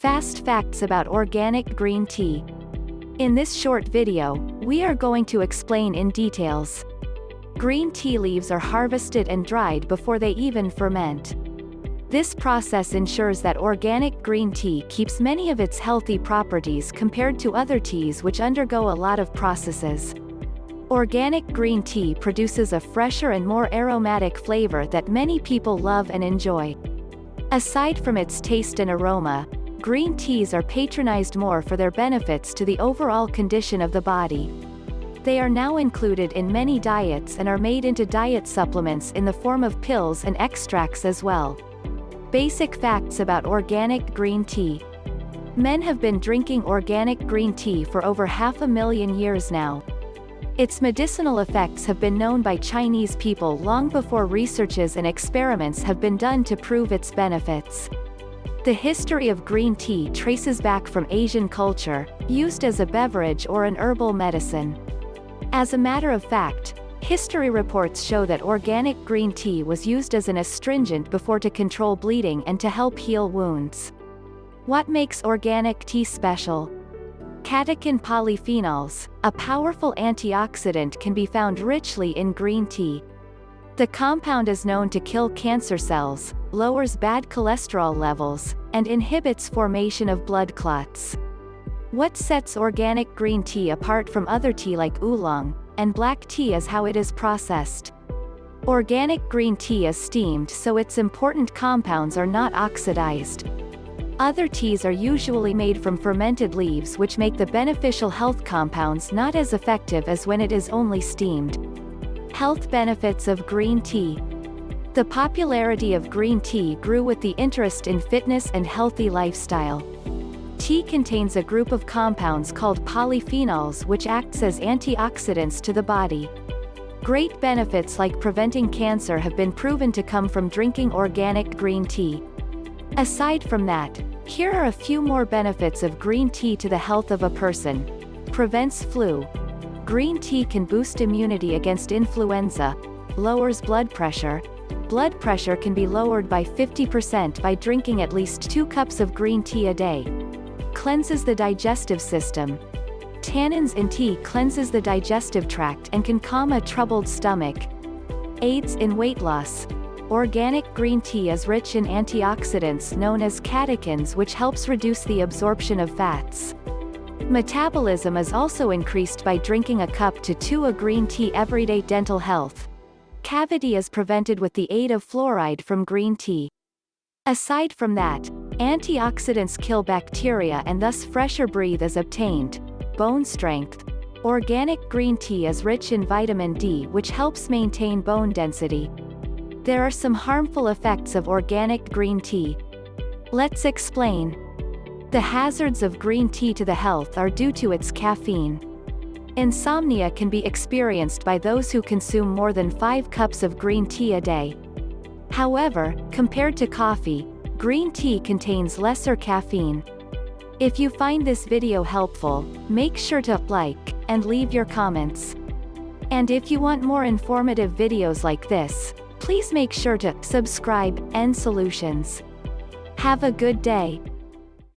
Fast facts about organic green tea. In this short video, we are going to explain in details. Green tea leaves are harvested and dried before they even ferment. This process ensures that organic green tea keeps many of its healthy properties compared to other teas which undergo a lot of processes. Organic green tea produces a fresher and more aromatic flavor that many people love and enjoy. Aside from its taste and aroma, green teas are patronized more for their benefits to the overall condition of the body. They are now included in many diets and are made into diet supplements in the form of pills and extracts as well. Basic facts about organic green tea. Men have been drinking organic green tea for over 500,000 years now. Its medicinal effects have been known by Chinese people long before researches and experiments have been done to prove its benefits. The history of green tea traces back from Asian culture, used as a beverage or an herbal medicine. As a matter of fact, history reports show that organic green tea was used as an astringent before to control bleeding and to help heal wounds. What makes organic tea special? Catechin polyphenols, a powerful antioxidant, can be found richly in green tea. The compound is known to kill cancer cells, lowers bad cholesterol levels, and inhibits formation of blood clots. What sets organic green tea apart from other tea like oolong and black tea is how it is processed. Organic green tea is steamed so its important compounds are not oxidized. Other teas are usually made from fermented leaves which make the beneficial health compounds not as effective as when it is only steamed. Health benefits of green tea. The popularity of green tea grew with the interest in fitness and healthy lifestyle. Tea contains a group of compounds called polyphenols which acts as antioxidants to the body. Great benefits like preventing cancer have been proven to come from drinking organic green tea. Aside from that, here are a few more benefits of green tea to the health of a person. Prevents flu. Green tea can boost immunity against influenza. Lowers blood pressure. Blood pressure can be lowered by 50% by drinking at least 2 cups of green tea a day. Cleanses the digestive system. Tannins in tea cleanses the digestive tract and can calm a troubled stomach. Aids in weight loss. Organic green tea is rich in antioxidants known as catechins which helps reduce the absorption of fats. Metabolism is also increased by drinking a cup to 2 of green tea every day. Dental health. Cavity is prevented with the aid of fluoride from green tea. Aside from that, antioxidants kill bacteria and thus fresher breath is obtained. Bone strength. Organic green tea is rich in vitamin D which helps maintain bone density. There are some harmful effects of organic green tea. Let's explain. The hazards of green tea to the health are due to its caffeine. Insomnia can be experienced by those who consume more than 5 cups of green tea a day. However, compared to coffee, green tea contains lesser caffeine. If you find this video helpful, make sure to like and leave your comments. And if you want more informative videos like this, please make sure to subscribe nSolutions. Have a good day.